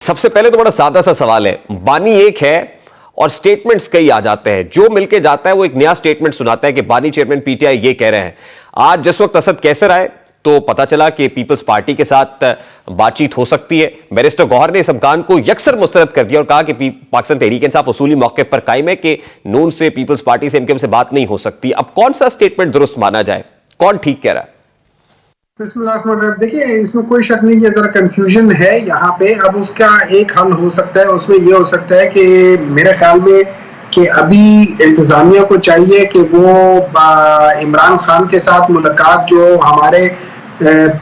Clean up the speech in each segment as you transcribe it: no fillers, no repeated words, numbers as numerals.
सबसे पहले तो बड़ा सादा सा सवाल है, बानी एक है और स्टेटमेंट्स कई आ जाते हैं। जो मिलके जाता है वो एक नया स्टेटमेंट सुनाता है कि बानी चेयरमैन पीटीआई ये कह रहे हैं। आज जिस वक्त असद कैसर आए तो पता चला कि पीपल्स पार्टी के साथ बातचीत हो सकती है। बैरिस्टर गौहर ने इस इम्कान को यकसर मुस्तरद कर दिया और कहा कि पाकिस्तान तहरीक इंसाफ उसूली मौके पर कायम है कि नून से, पीपल्स पार्टी से, एमकेएम से बात नहीं हो सकती। अब कौन सा स्टेटमेंट दुरुस्त माना जाए, कौन ठीक कह रहा है? देखिए, इसमें कोई शक नहीं है, जरा कंफ्यूजन है यहाँ पे। अब उसका एक हल हो सकता है, उसमें ये हो सकता है कि मेरे ख्याल में कि अभी इंतजामिया को चाहिए कि वो इमरान खान के साथ मुलाकात, जो हमारे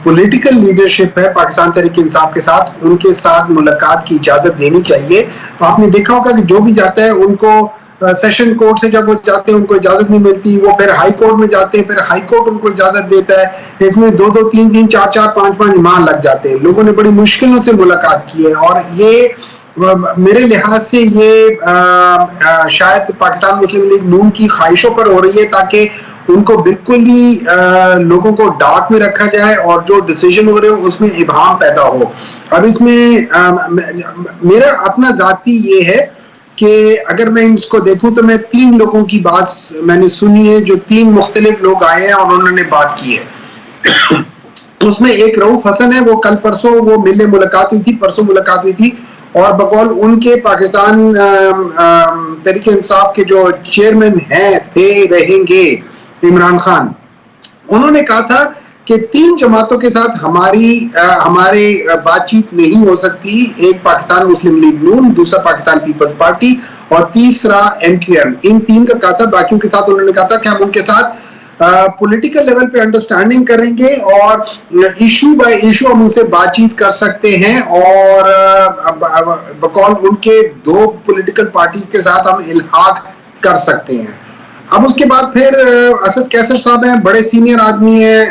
पॉलिटिकल लीडरशिप है पाकिस्तान तहरीक इंसाफ के साथ, उनके साथ मुलाकात की इजाजत देनी चाहिए। आपने देखा होगा कि जो भी जाता है उनको सेशन कोर्ट से जब वो जाते हैं उनको इजाजत नहीं मिलती, वो फिर हाई कोर्ट में जाते हैं, फिर हाई कोर्ट उनको इजाजत देता है। इसमें 2-2, 3-3, 4-4, 5-5 माह लग जाते हैं। लोगों ने बड़ी मुश्किलों से मुलाकात की है और ये मेरे लिहाज से ये शायद पाकिस्तान मुस्लिम लीग नून की ख्वाहिशों पर हो रही है, ताकि उनको बिल्कुल ही लोगों को डार्क में रखा जाए और जो डिसीजन हो रहे हो उसमें इबाहम पैदा हो। अब इसमें मेरा अपना जाती ये है कि अगर मैं इसको देखूं तो मैं 3 लोगों की बात मैंने सुनी है, जो 3 मुख्तलिफ लोग आए हैं और उन्होंने बात की है। उसमें एक रऊफ हसन है, वो कल परसों वो मिलने मुलाकात हुई थी, परसों मुलाकात हुई थी, और बकौल उनके पाकिस्तान तहरीक इंसाफ के जो चेयरमैन हैं थे रहेंगे इमरान खान, उन्होंने कहा था कि 3 जमातों के साथ हमारे बातचीत नहीं हो सकती। एक पाकिस्तान मुस्लिम लीग नून, दूसरा पाकिस्तान पीपल्स पार्टी और तीसरा एमक्यूएम। इन 3 का कहा था। बाकियों के साथ उन्होंने कहा था कि हम उनके साथ पॉलिटिकल लेवल पे अंडरस्टैंडिंग करेंगे और इशू बाय इशू हम उनसे बातचीत कर सकते हैं, और बकौल उनके 2 पॉलिटिकल पार्टीज के साथ हम इल्हाक कर सकते हैं। अब उसके बाद फिर असद कैसर साहब हैं, बड़े सीनियर आदमी हैं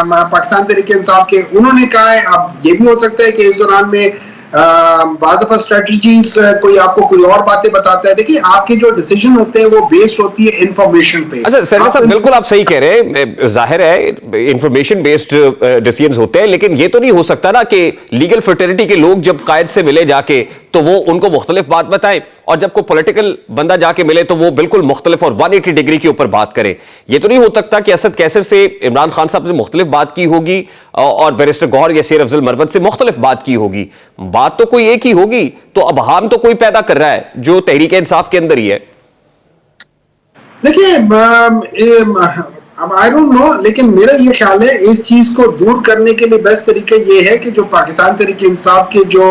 पाकिस्तान तहरीक इंसाफ के, उन्होंने कहा है अब ये भी हो सकता है कि इस दौरान में बाद ऑफ स्ट्रेटजीज कोई आपको कोई और बातें बताता है। देखिए, आपके जो डिसीजन होते हैं वो बेस्ड होती है इंफॉर्मेशन पे। अच्छा सैयद साहब, बिल्कुल आप सही कह रहे हैं, जाहिर है इंफॉर्मेशन बेस्ड डिसीजंस होते हैं, लेकिन ये तो नहीं हो सकता ना कि लीगल फ्रेटर्निटी के लोग जब कायद से मिले जाके तो वो उनको मुख्तलिफ बात बताएं, और जब कोई पॉलिटिकल बंदा जाके मिले तो वो बिल्कुल मुख्तलिफ और 180 डिग्री के ऊपर बात करे। ये तो नहीं हो सकता कि असद कैसर से इमरान खान साहब से मुख्तलिफ बात की होगी और बैरिस्टर गौहर या शेर अफजल मरवत से मुख्तलिफ बात की होगी। बात तो कोई एक ही होगी, तो अब हम तो कोई पैदा कर रहा है जो तहरीक इंसाफ के अंदर ही है। देखिए, अब आई डोंट नो, लेकिन मेरा ये ख्याल है इस चीज को दूर करने के लिए बेस्ट तरीका ये है कि जो पाकिस्तान तहरीक इंसाफ के जो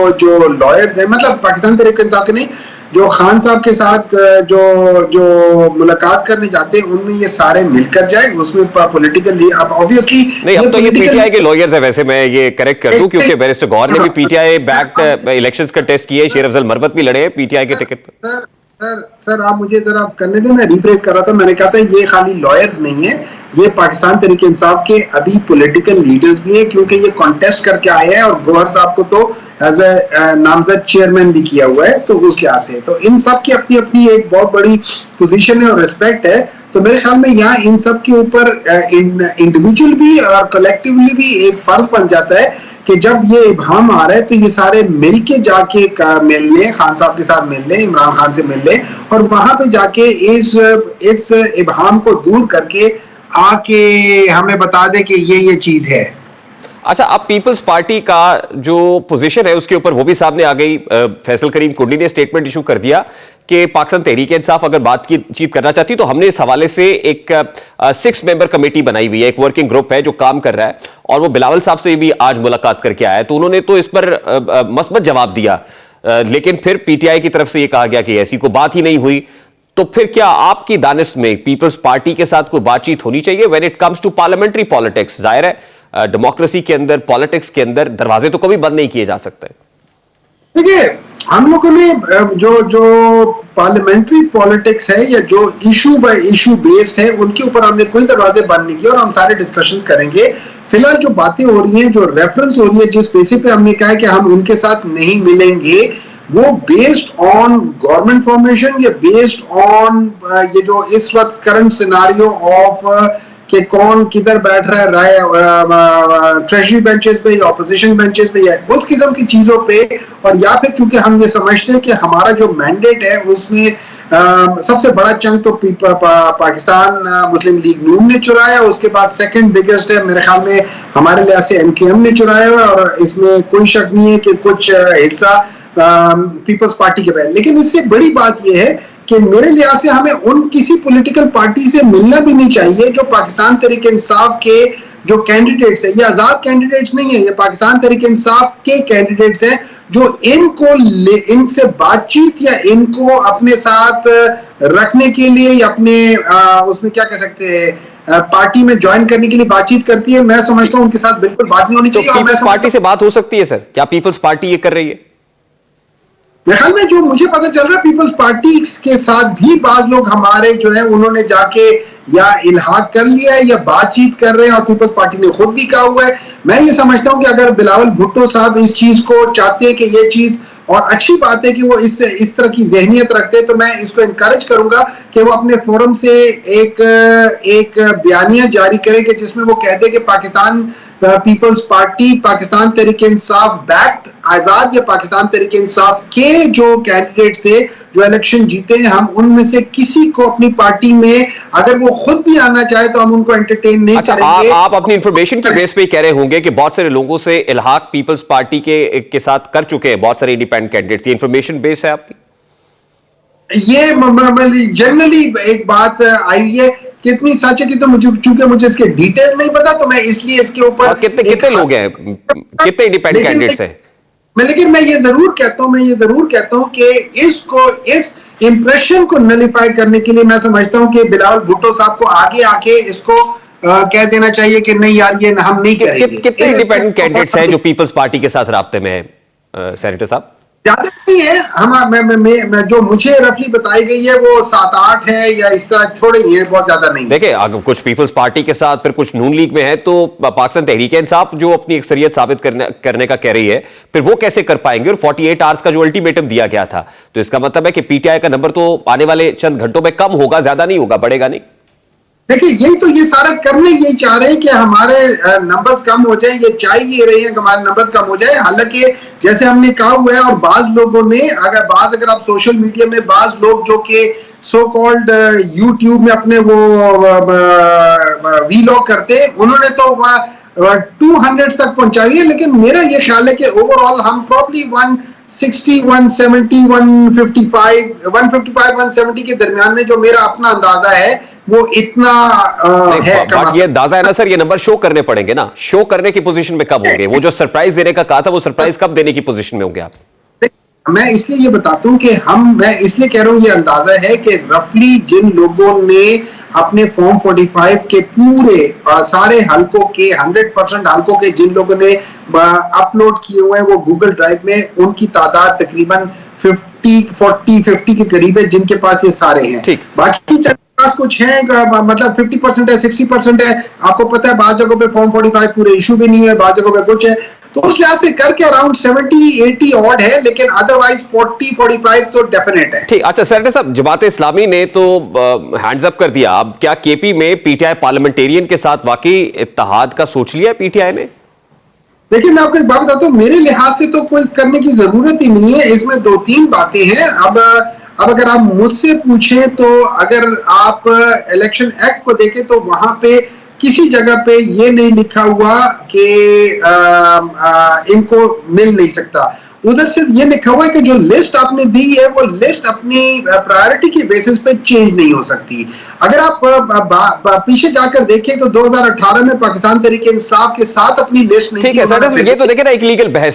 लॉयर्स हैं, मतलब पाकिस्तान तहरीक इंसाफ के नहीं, जो खान साहब के साथ जो मुलाकात करने जाते हैं, उनमें ये सारे मिलकर जाए। उसमें पॉलिटिकल, अब ऑब्वियसली नहीं, अब तो ये पीटीआई के लॉयर्स है। वैसे मैं ये करेक्ट कर दूं क्योंकि बैरिस्टर गौहर ने भी पीटीआई बैक्ड इलेक्शंस का टेस्ट किया है, शेर अफजल मरवत भी लड़े हैं पीटीआई के टिकट पर। सर आप मुझे जरा करने दें, मैं रिफ्रेश कर रहा था। मैंने कहा था ये खाली लॉयर्स नहीं है, ये पाकिस्तान तहरीक इंसाफ के अभी पॉलिटिकल लीडर्स भी हैं, क्योंकि ये कॉन्टेस्ट करके आए हैं और गौहर साहब को तो एज ए नामजद चेयरमैन भी किया हुआ है, तो उस लिहाज से तो इन सब की अपनी अपनी एक बहुत बड़ी पोजीशन है और रिस्पेक्ट है। तो मेरे ख्याल में यहाँ इन सब के ऊपर इंडिविजुअल भी और कलेक्टिवली भी एक फर्ज बन जाता है कि जब ये इबाहम आ रहा है तो ये सारे मिल के जाके मिल लें, खान साहब के साथ मिल लें, इमरान खान से मिल लें, और वहां पे जाके इस इबाहम को दूर करके आके हमें बता दे कि ये चीज है। अच्छा, अब पीपल्स पार्टी का जो पोजीशन है उसके ऊपर वो भी सामने आ गई। फैसल करीम कुंडी ने स्टेटमेंट इशू कर दिया कि पाकिस्तान तहरीक इंसाफ अगर बातचीत करना चाहती तो हमने इस हवाले से एक 6 मेंबर कमेटी बनाई हुई है, एक वर्किंग ग्रुप है जो काम कर रहा है, और वो बिलावल साहब से भी आज मुलाकात करके आया है। तो उन्होंने तो इस पर मस्बत जवाब दिया, लेकिन फिर पीटीआई की तरफ से यह कहा गया कि ऐसी कोई बात ही नहीं हुई। तो फिर क्या आपकी दानिश में पीपल्स पार्टी के साथ कोई बातचीत होनी चाहिए when it comes to parliamentary politics? जाहिर है डेमोक्रेसी के अंदर, पॉलिटिक्स के अंदर दरवाजे तो कभी बंद नहीं किए जा सकते। देखिए, हम लोगों ने जो पार्लियामेंट्री पॉलिटिक्स है या जो इशू बाय इशू बेस्ड है, उनके ऊपर हमने कोई दरवाजे बंद नहीं किए और हम सारे डिस्कशंस करेंगे। फिलहाल जो बातें हो रही हैं, जो रेफरेंस हो रही है, जिस बेसिस पे हमने कहा है कि हम उनके साथ नहीं मिलेंगे, वो बेस्ड ऑन गवर्नमेंट फॉर्मेशन या बेस्ड ऑन ये जो इस वक्त करंट सिनारियो ऑफ कि कौन किधर बैठ रहा है, राय ट्रेजरी बेंचेस पे या ऑपोजिशन बेंचेस पे या उस किस्म की चीजों पे, और या फिर चूंकि हम ये समझते हैं कि हमारा जो मैंडेट है उसमें सबसे बड़ा चंक तो पाकिस्तान मुस्लिम लीग नून ने चुराया, उसके बाद सेकंड बिगेस्ट है मेरे ख्याल में हमारे लिहाज से एमकेएम ने चुराया हुआ, और इसमें कोई शक नहीं है कि कुछ हिस्सा पीपल्स पार्टी के पास। लेकिन इससे बड़ी बात यह है कि मेरे लिहाज से हमें उन किसी पॉलिटिकल पार्टी से मिलना भी नहीं चाहिए जो पाकिस्तान तहरीक इंसाफ के जो कैंडिडेट्स है, ये आजाद कैंडिडेट्स नहीं है, ये पाकिस्तान तहरीक इंसाफ के कैंडिडेट्स हैं, जो इनसे बातचीत या इनको अपने साथ रखने के लिए या अपने उसमें क्या कह सकते हैं पार्टी में ज्वाइन करने के लिए बातचीत करती है। मैं समझता हूं उनके साथ बिल्कुल बात नहीं होनी चाहिए। तो पीपल्स पार्टी से बात हो सकती है सर? क्या पीपल्स पार्टी ये कर रही है? मेरे ख्याल में जो मुझे पता चल रहा है पीपल्स पार्टी के साथ भी बाज लोग हमारे जो है उन्होंने जाके या इल्हाक कर लिया है या बातचीत कर रहे हैं, और पीपल्स पार्टी ने खुद भी कहा हुआ है। मैं ये समझता हूं कि अगर बिलावल भुट्टो साहब इस चीज को चाहते हैं कि ये चीज, और अच्छी बात है कि वो इस तरह की जहनियत रखते हैं, तो मैं इसको इनकरेज करूंगा कि वो अपने फोरम से एक बयानिया जारी करें कि जिसमें वो कहते हैं कि Pakistan peoples party Pakistan Tehreek Insaf backed आजाद या पाकिस्तान तहरीक इंसाफ के जो कैंडिडेट थे जो इलेक्शन जीते हैं, हम उनमें से किसी को अपनी पार्टी में अगर वो खुद भी आना चाहे तो हम उनको एंटरटेन नहीं करेंगे। आप अपनी इंफॉर्मेशन के बेस पे कह रहे होंगे कि बहुत सारे लोगों से इल्हाक पीपल्स पार्टी के साथ कर चुके हैं बहुत सारे इंडिपेंडेंट कैंडिडेट्स, ये इंफॉर्मेशन बेस है आपकी? ये जनरली एक बात आई है, कितनी सच है कि तो चूंकि मुझे इसके डिटेल नहीं पता, तो मैं इसलिए इसके ऊपर कितने लोग हैं, कितने इंडिपेंडेंट कैंडिडेट्स हैं? लेकिन मैं ये जरूर कहता हूं कि इस इंप्रेशन को नलिफाई करने के लिए मैं समझता हूं कि बिलावल भुट्टो साहब को आगे आके इसको कह देना चाहिए कि नहीं यार ये हम नहीं करेंगे। कितने इंडिपेंडेंट कैंडिडेट्स हैं जो पीपल्स पार्टी के साथ राब्ते में है सेनेटर साहब? ज्यादा नहीं है, मैं जो मुझे रफली बताई गई है वो 7-8 है या इससे थोड़े ही है, बहुत ज्यादा नहीं। देखिए अगर कुछ पीपल्स पार्टी के साथ फिर कुछ नून लीग में है, तो पाकिस्तान तहरीक इंसाफ जो अपनी अक्सरियत साबित करने का कह रही है, फिर वो कैसे कर पाएंगे? और 48 आवर्स का जो अल्टीमेटम दिया गया था, तो इसका मतलब है कि पीटीआई का नंबर तो आने वाले चंद घंटों में कम होगा, ज्यादा नहीं होगा, बढ़ेगा नहीं। देखिए यही तो ये सारा करने यही चाह रहे हैं कि हमारे नंबर्स कम हो जाए, ये चाह ही रहे हैं कि हमारे नंबर कम हो जाए। हालांकि जैसे हमने कहा हुआ है, और बाज लोगों ने अगर आप सोशल मीडिया में बाज लोग जो कि सो कॉल्ड यूट्यूब में अपने वो वीलॉग करते हैं, उन्होंने तो 200 तक पहुंचाई है, लेकिन मेरा ये ख्याल है कि ओवरऑल हम प्रॉब्ली 160, 170, 155, 170 के दरमियान में, जो मेरा अपना अंदाजा है वो इतना है। ये अंदाजा है ना सर, ये नंबर शो करने पड़ेंगे ना, शो करने की पोजीशन में कब होंगे? वो जो सरप्राइज देने का कहा था, वो सरप्राइज कब देने की पोजीशन में होंगे आप? मैं इसलिए ये बताता हूं कि मैं इसलिए कह रहा हूं ये अंदाजा है कि रफली जिन लोगों ने अपने फॉर्म 45 के पूरे सारे हलकों के 100% हलकों के जिन लोगों ने अपलोड किए हुए हैं वो गूगल ड्राइव में, उनकी तादाद तकरीबन 50 के करीब है जिनके पास ये सारे हैं। बाकी पास कुछ है, मतलब 50% है, 60% है। आपको पता है बाज़ जगहों पे फॉर्म 45 पूरे इशू भी नहीं है, बाज़ जगहों पे कुछ है, तो उस लिहाज से करके अराउंड 70-80 ऑड है, लेकिन अदरवाइज 40-45 तो डेफिनेट है। ठीक, अच्छा सेनेटर साहब, जमात इस्लामी ने तो हैंड्स अप कर दिया, अब क्या केपी में पीटीआई पार्लियामेंटेरियन के साथ वाकई इत्तेहाद का सोच लिया पीटीआई ने? देखिए मैं आपको एक बात बताता हूँ, मेरे लिहाज से तो कोई करने की जरूरत ही नहीं है। इसमें 2-3 बातें हैं। अब अगर आप मुझसे पूछें तो अगर आप इलेक्शन एक्ट को देखें तो वहां पे किसी जगह पे ये नहीं लिखा हुआ कि इनको मिल नहीं सकता। उधर सिर्फ ये लिखा हुआ है कि जो लिस्ट आपने दी है वो लिस्ट अपनी प्रायोरिटी के बेसिस पे चेंज नहीं हो सकती। अगर आप पीछे जाकर देखें तो 2018 में पाकिस्तान तहरीक इंसाफ के साथ अपनी लिस्ट नहीं। ठीक है सर, ये तो देखे ना एक लीगल बहस